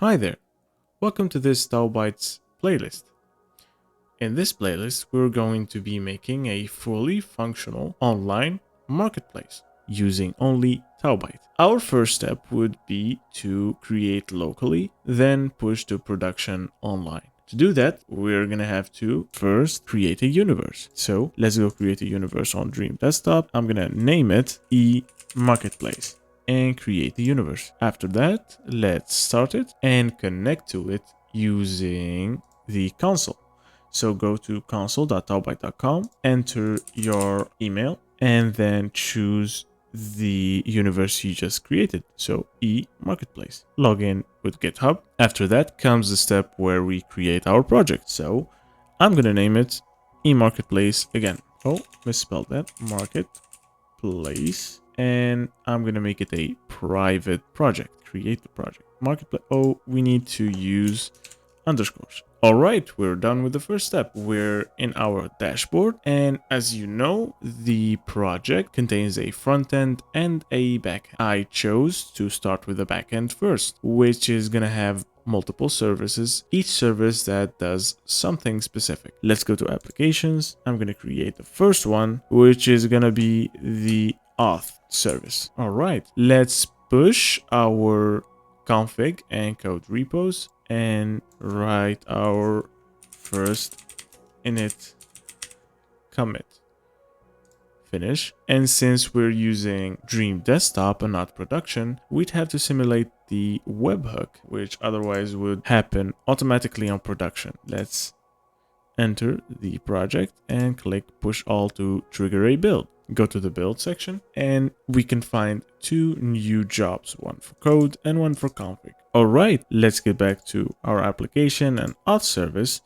Hi there, welcome to this Taubyte's playlist. In this playlist, we're going to be making a fully functional online marketplace using only Taubyte. Our first step would be to create locally, then push to production online. To do that, we're gonna have to first create a universe. So let's go create a universe on Dream Desktop. I'm gonna name it eMarketplace and create the universe. After that, let's start it and connect to it using the console. So go to console.taubyte.com, enter your email, and then choose the universe you just created. So eMarketplace. Log in with GitHub. After that comes the step where we create our project. So I'm going to name it eMarketplace again. Oh, misspelled that. Marketplace. And I'm going to make it a private project. Create the project. Marketplace. Oh, we need to use underscores. All right, we're done with the first step. We're in our dashboard, and as you know, the project contains a front end and a back end. I chose to start with the back end first, which is gonna have multiple services, each service that does something specific. Let's go to applications. I'm gonna create the first one, which is gonna be the Auth service. All right, let's push our config and code repos and write our first init commit. Finish. And since we're using Dream Desktop and not production, we'd have to simulate the webhook, which otherwise would happen automatically on production. Let's enter the project and click push all to trigger a build. Go to the build section and we can find two new jobs, one for code and one for config. All right, let's get back to our application and Auth Service.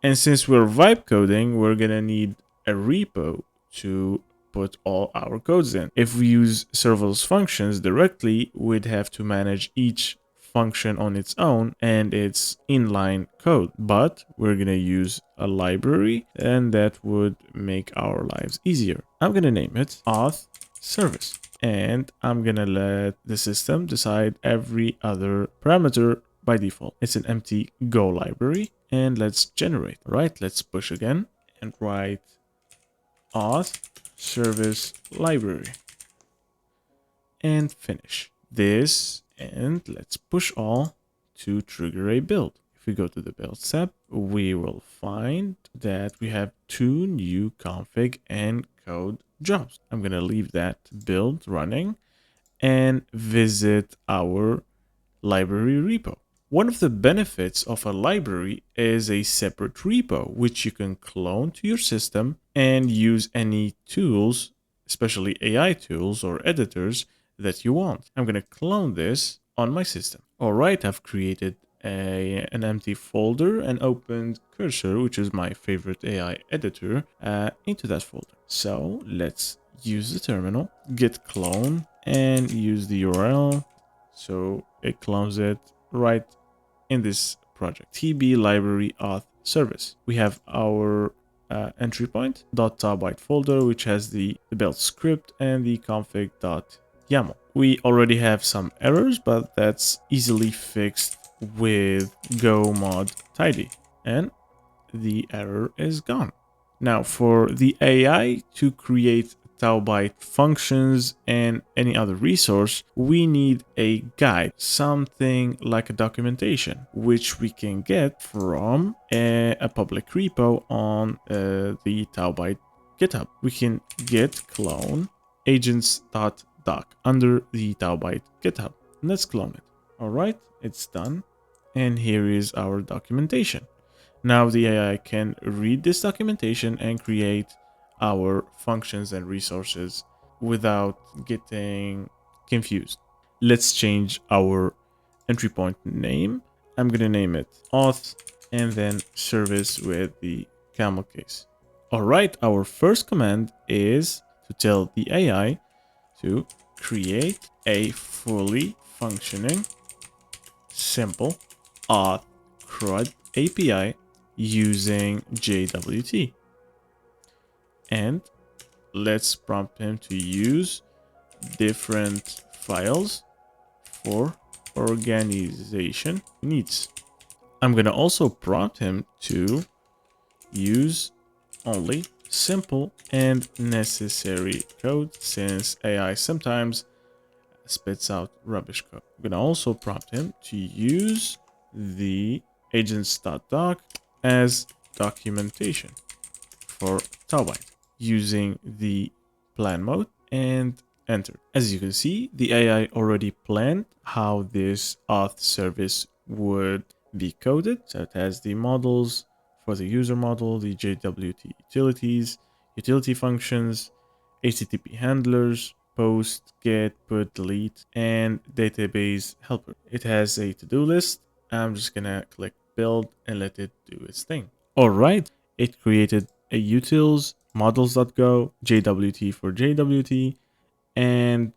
And since we're vibe coding, we're gonna need a repo to put all our codes in. If we use serverless functions directly, we'd have to manage each function on its own and its inline code, but we're gonna use a library and that would make our lives easier. I'm gonna name it Auth Service and I'm gonna let the system decide every other parameter by default. It's an empty Go library and let's generate. All right, let's push again and write Auth Service library and finish this. And let's push all to trigger a build. If we go to the build step, we will find that we have two new config and code jobs. I'm going to leave that build running and visit our library repo. One of the benefits of a library is a separate repo, which you can clone to your system and use any tools, especially AI tools or editors, that you want. I'm going to clone this on my system. All right, I've created an empty folder and opened Cursor, which is my favorite AI editor, into that folder. So let's use the terminal, git clone, and use the URL. So it clones it right in this project, TB library auth service. We have our entry point .taubyte folder, which has the build script and the config.yaml. We already have some errors, but that's easily fixed with go mod tidy, and the error is gone. Now for the AI to create Taubyte functions and any other resource, we need a guide, something like a documentation, which we can get from a public repo on the Taubyte GitHub. We can git clone agents.doc under the Taubyte GitHub. Let's clone it. All right, it's done. And here is our documentation. Now the AI can read this documentation and create our functions and resources without getting confused. Let's change our entry point name. I'm going to name it auth and then service with the camel case. All right, our first command is to tell the AI to create a fully functioning, simple auth CRUD API using JWT. And let's prompt him to use different files for organization needs. I'm going to also prompt him to use only simple and necessary code, since AI sometimes spits out rubbish code. I'm going to also prompt him to use the agents.doc as documentation for Taubyte using the plan mode and enter. As you can see, the AI already planned how this auth service would be coded. So it has the models for the user model, the JWT utilities, utility functions, HTTP handlers, post, get, put, delete, and database helper. It has a to-do list. I'm just gonna click build and let it do its thing. All right, it created a utils, models.go, JWT for JWT, and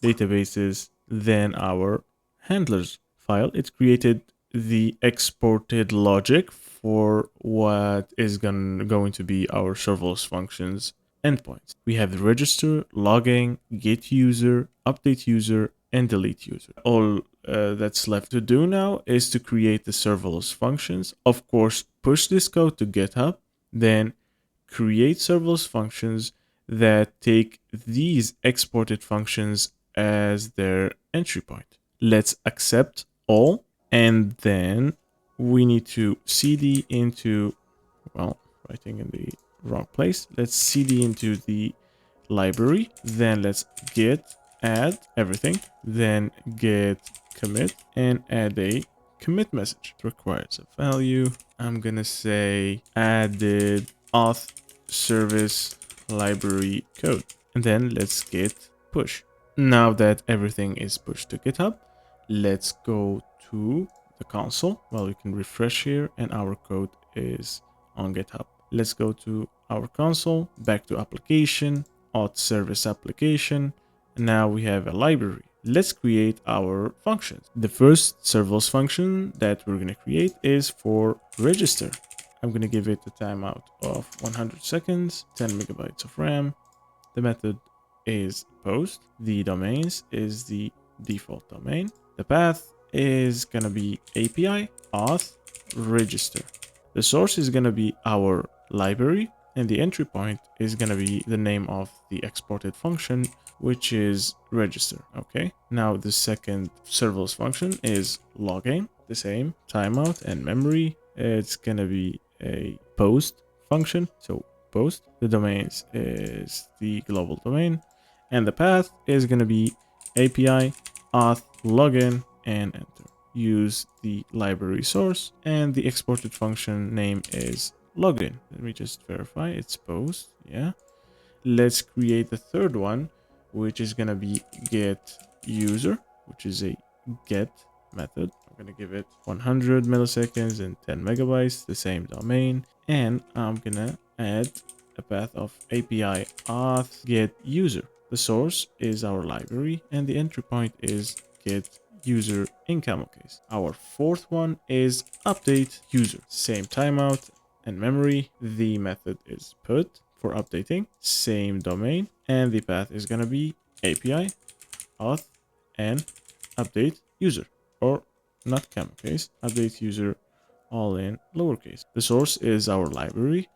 databases, then our handlers file. It created the exported logic for what is going to be our serverless functions endpoints. We have the register, logging, get user, update user, and delete user. All that's left to do now is to create the serverless functions. Of course, push this code to GitHub, then create serverless functions that take these exported functions as their entry point. Let's accept all, and then we need to cd into, well, writing in the wrong place. Let's cd into the library, then let's git add everything, then git commit and add a commit message. It requires a value. I'm gonna say added auth service library code, and then let's git push. Now that everything is pushed to GitHub, let's go to the console. Well, we can refresh here and our code is on GitHub. Let's go to our console, back to application, Auth Service application. Now we have a library. Let's create our functions. The first serverless function that we're going to create is for register. I'm going to give it a timeout of 100 seconds, 10 megabytes of RAM. The method is post. The domains is the default domain. The path is going to be API auth register. The source is going to be our library, and the entry point is going to be the name of the exported function, which is register. Okay. Now the second serverless function is login, the same timeout and memory. It's going to be a post function. So post, the domains is the global domain, and the path is going to be API auth login and enter. Use the library source, and the exported function name is login. Let me just verify it's post. Yeah. Let's create the third one, which is going to be get user, which is a get method. I'm going to give it 100 milliseconds and 10 megabytes, the same domain. And I'm going to add a path of API auth get user. The source is our library, and the entry point is get user in camel case. Our fourth one is update user. Same timeout and memory. The method is put for updating. Same domain. And the path is going to be API auth and update user. Or not camel case. Update user all in lowercase. The source is our library,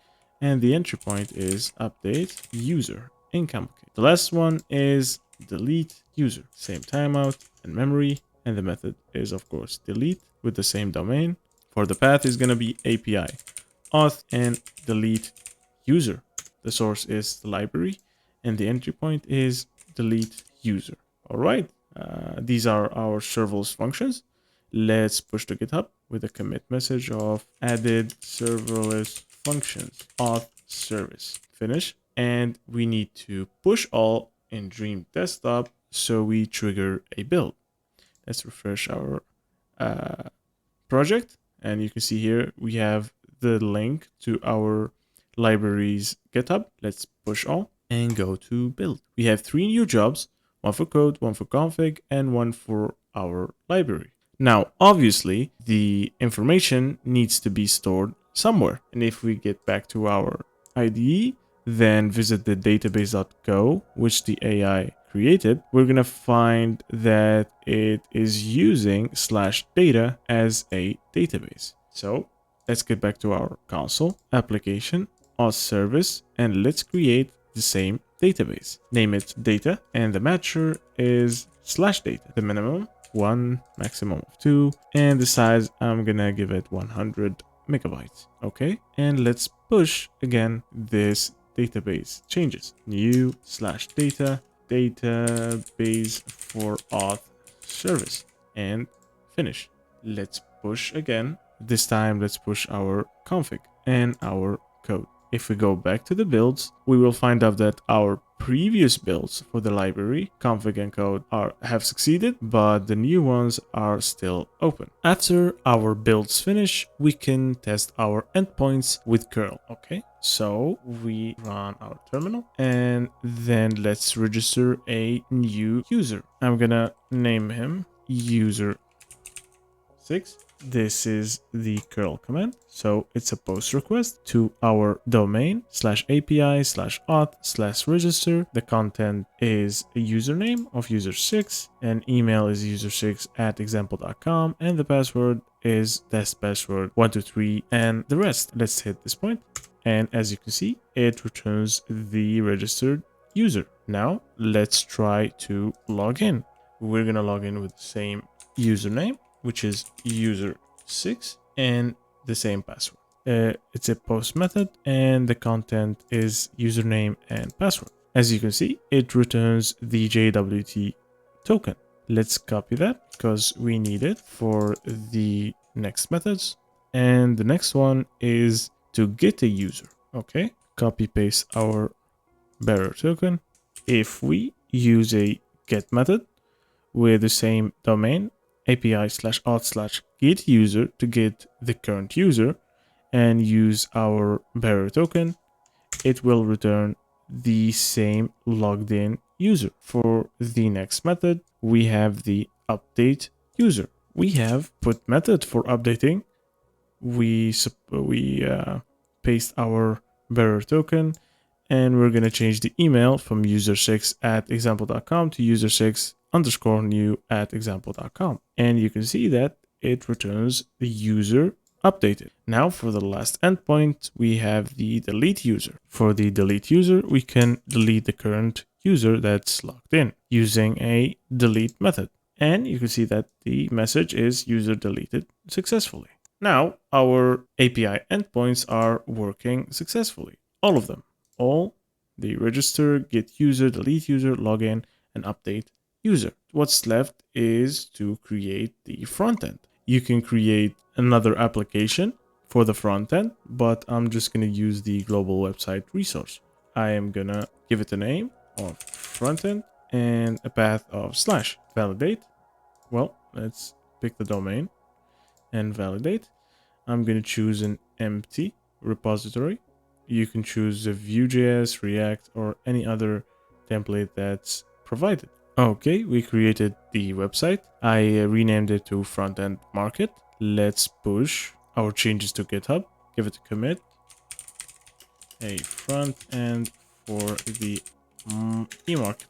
and the entry point is update user in camel case. The last one is delete user. Same timeout and memory, and the method is of course delete with the same domain. For the path is going to be API auth and delete user. The source is the library, and the entry point is delete user. All right, these are our serverless functions. Let's push to GitHub with a commit message of added serverless functions auth service. Finish. And we need to push all in Dream Desktop so we trigger a build. Let's refresh our project, and you can see here we have the link to our library's GitHub. Let's push all and go to build. We have 3 new jobs, one for code, one for config, and one for our library. Now, obviously, the information needs to be stored somewhere. And if we get back to our IDE, then visit the database.go, which the AI created, we're going to find that it is using /data as a database. So let's get back to our console, application, Auth Service, and let's create the same database. Name it data, and the matcher is /data. The minimum 1, maximum of 2, and the size I'm gonna give it 100 megabytes. Okay, and let's push again this database changes. New /data database for Auth Service, and finish. Let's push again. This time let's push our config and our code. If we go back to the builds, we will find out that our previous builds for the library, config and code have succeeded, but the new ones are still open. After our builds finish, we can test our endpoints with curl. Okay, so we run our terminal and then let's register a new user. I'm gonna name him user 6. This is the curl command. So it's a post request to our domain /API/auth/register. The content is a username of user6 and email is user6@example.com and the password is test password 123 and the rest. Let's hit this point. And as you can see, it returns the registered user. Now let's try to log in. We're gonna log in with the same username, which is user6 and the same password. It's a post method and the content is username and password. As you can see, it returns the JWT token. Let's copy that because we need it for the next methods. And the next one is to get a user. Okay, copy paste our bearer token. If we use a get method with the same domain, API/auth/get user to get the current user and use our bearer token, it will return the same logged in user. For the next method, we have the update user. We have put method for updating. We paste our bearer token and we're going to change the email from user6@example.com to user6_new@example.com. And you can see that it returns the user updated. Now for the last endpoint, we have the delete user. For the delete user, we can delete the current user that's logged in using a delete method. And you can see that the message is user deleted successfully. Now our API endpoints are working successfully. All of them. All the register, get user, delete user, login, and update user. What's left is to create the front end. You can create another application for the front end, but I'm just going to use the global website resource. I am going to give it a name of front end and a path of / validate. Well, let's pick the domain and validate. I'm going to choose an empty repository. You can choose a Vue.js, React, or any other template that's provided. Okay, we created the website. I renamed it to Frontend Market. Let's push our changes to GitHub. Give it a commit. A front end for the e-market.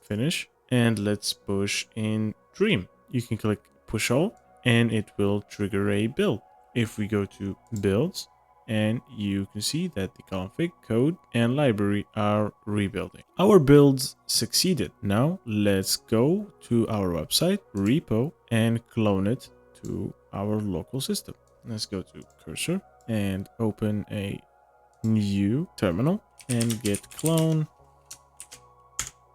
Finish. And let's push in Dream. You can click push all and it will trigger a build. If we go to builds, and you can see that the config, code, and library are rebuilding. Our builds succeeded. Now let's go to our website, repo, and clone it to our local system. Let's go to cursor and open a new terminal and git clone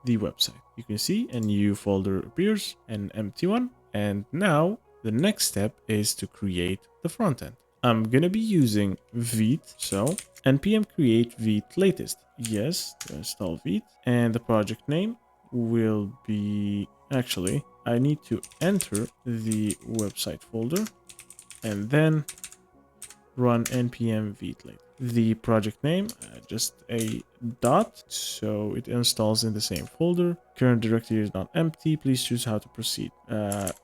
the website. You can see a new folder appears, an empty one. And now the next step is to create the front end. I'm gonna be using Vite, so npm create Vite latest. Yes, to install Vite. And the project name will be, actually, I need to enter the website folder and then run npm Vite latest. The project name, just a dot, so it installs in the same folder. Current directory is not empty. Please choose how to proceed.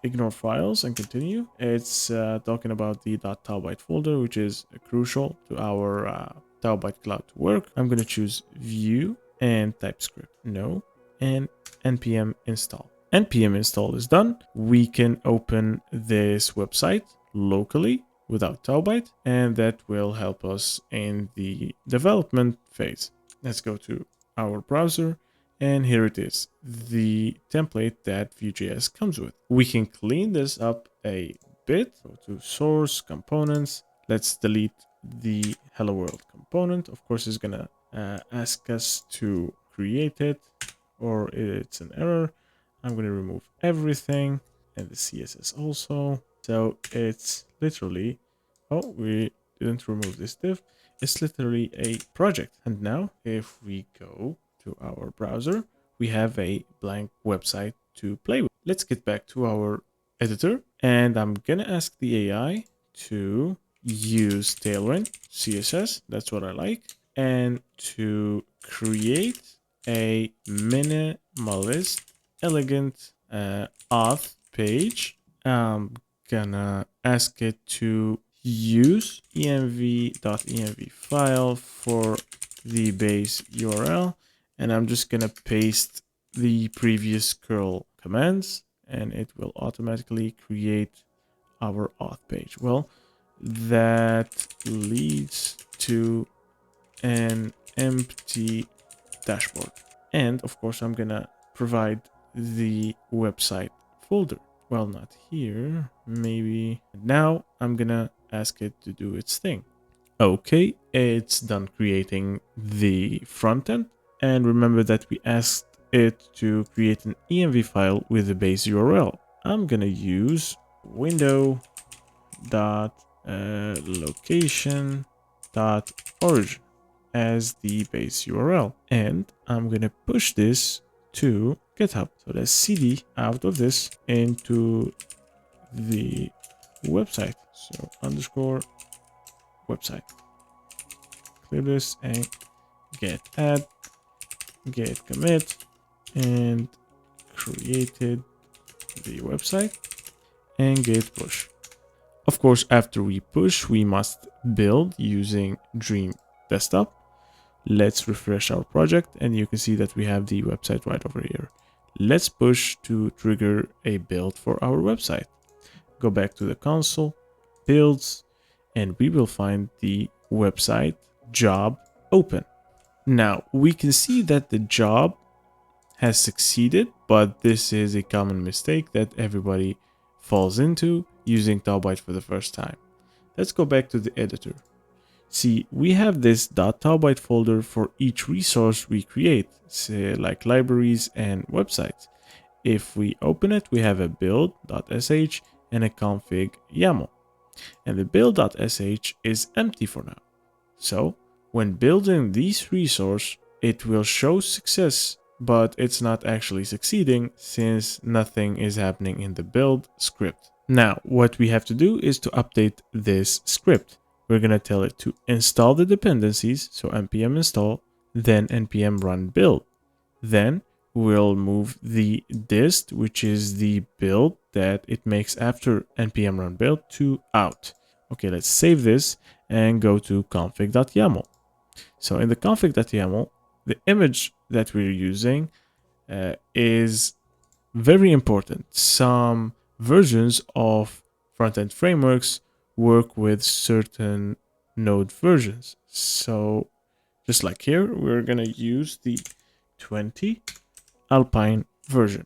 Ignore files and continue. It's talking about the .taubyte folder, which is crucial to our Taubyte cloud to work. I'm going to choose Vue and TypeScript. No. and npm install. npm install is done. We can open this website locally without Taubyte, and that will help us in the development phase. Let's go to our browser, and here it is, the template that Vue.js comes with. We can clean this up a bit. Go to source components. Let's delete the hello world component. Of course, it's gonna ask us to create it, or it's an error. I'm gonna remove everything and the CSS also. So it's literally, oh, we didn't remove this div. It's literally a project. And now if we go to our browser, we have a blank website to play with. Let's get back to our editor, and I'm gonna ask the AI to use Tailwind CSS. That's what I like. And to create a minimalist, elegant auth page. I'm gonna ask it to use env.env file for the base URL, and I'm just gonna paste the previous curl commands, and it will automatically create our auth page. Well, that leads to an empty dashboard. And of course, I'm gonna provide the website folder. Well, not here, maybe. Now I'm gonna ask it to do its thing. Okay, it's done creating the front end. And remember that we asked it to create an env file with the base URL. I'm gonna use window.location.origin as the base URL. And I'm gonna push this to GitHub. So let's cd out of this into the website. So underscore website. Clear this and get add, get commit, and created the website, and git push. Of course, after we push, we must build using Dream Desktop. Let's refresh our project, and you can see that we have the website right over here. Let's push to trigger a build for our website. Go back to the console, builds, and we will find the website job open. Now we can see that the job has succeeded, but this is a common mistake that everybody falls into using Taubyte for the first time. Let's go back to the editor. See, we have this .taubyte folder for each resource we create, say like libraries and websites. If we open it, we have a build.sh and a config YAML. And the build.sh is empty for now. So when building these resources, it will show success, but it's not actually succeeding since nothing is happening in the build script. Now, what we have to do is to update this script. We're going to tell it to install the dependencies, so npm install, then npm run build. Then we'll move the dist, which is the build that it makes after npm run build, to out. Okay, let's save this and go to config.yaml. So in the config.yaml, the image that we're using is very important. Some versions of front-end frameworks work with certain node versions. So just like here, we're going to use the 20 Alpine version.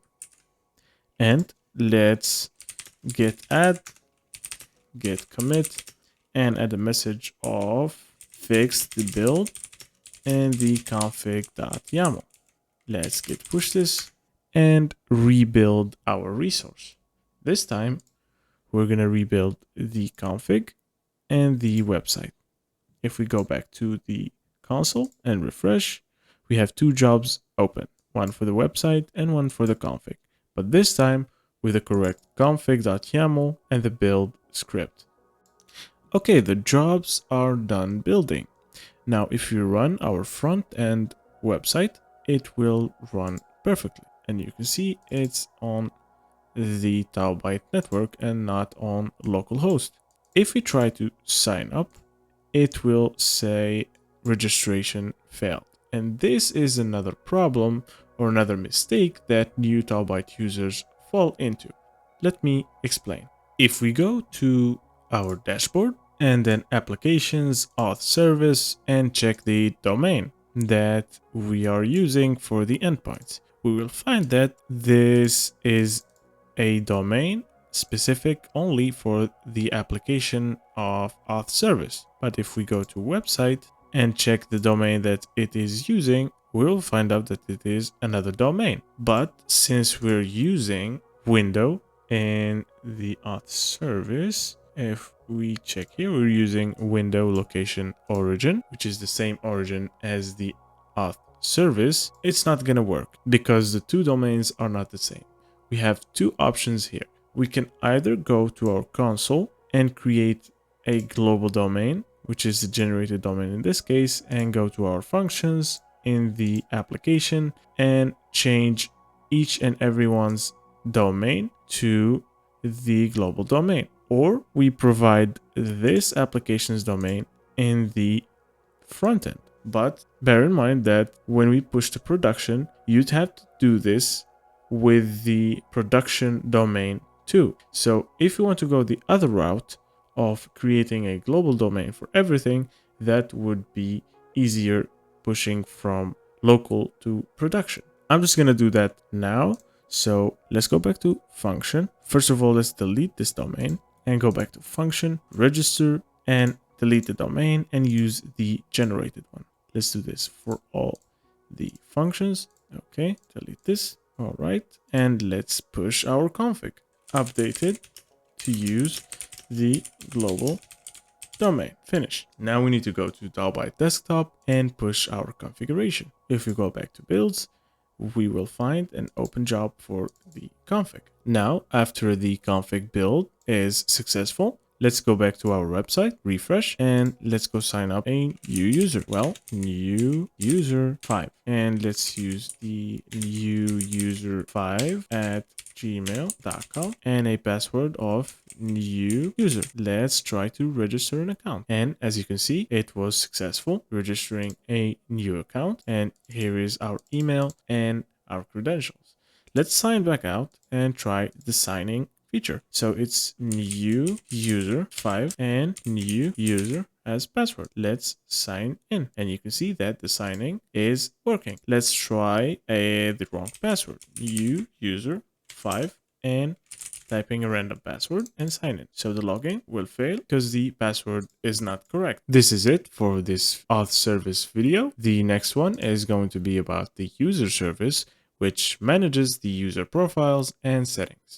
And let's git add, git commit, and add a message of fix the build and the config.yaml. Let's git push this and rebuild our resource. This time, we're going to rebuild the config and the website. If we go back to the console and refresh, we have two jobs open, one for the website and one for the config, but this time with the correct config.yaml and the build script. Okay, the jobs are done building. Now, if you run our front end website, it will run perfectly. And you can see it's on the Taubyte network and not on localhost. If we try to sign up, it will say registration failed. And this is another problem or another mistake that new Taubyte users fall into. Let me explain. If we go to our dashboard and then applications, auth service, and check the domain that we are using for the endpoints, we will find that this is a domain specific only for the application of Auth Service. But if we go to website and check the domain that it is using, we'll find out that it is another domain. But since we're using window in the Auth Service, if we check here, we're using window location origin, which is the same origin as the Auth Service. It's not gonna work because the two domains are not the same. We have two options here. We can either go to our console and create a global domain, which is the generated domain in this case, and go to our functions in the application and change each and everyone's domain to the global domain. Or we provide this application's domain in the front end. But bear in mind that when we push to production, you'd have to do this with the production domain too. So if you want to go the other route of creating a global domain for everything, that would be easier pushing from local to production. I'm just going to do that now. So let's go back to function. First of all, let's delete this domain and go back to function, register, and delete the domain and use the generated one. Let's do this for all the functions. Okay, delete this. All right, and let's push our config. Updated to use the global domain. Finish. Now we need to go to Taubyte desktop and push our configuration. If we go back to builds, we will find an open job for the config. Now, after the config build is successful, let's go back to our website, refresh, and let's go sign up a new user. Well, new user 5. And let's use the new user 5 at gmail.com and a password of new user. Let's try to register an account. And as you can see, it was successful registering a new account. And here is our email and our credentials. Let's sign back out and try the signing feature. So it's new user 5 and new user as password. Let's sign in and you can see that the signing is working. Let's try the wrong password. New user 5 and typing a random password and sign in. So the login will fail because the password is not correct. This is it for this auth service video. The next one is going to be about the user service, which manages the user profiles and settings.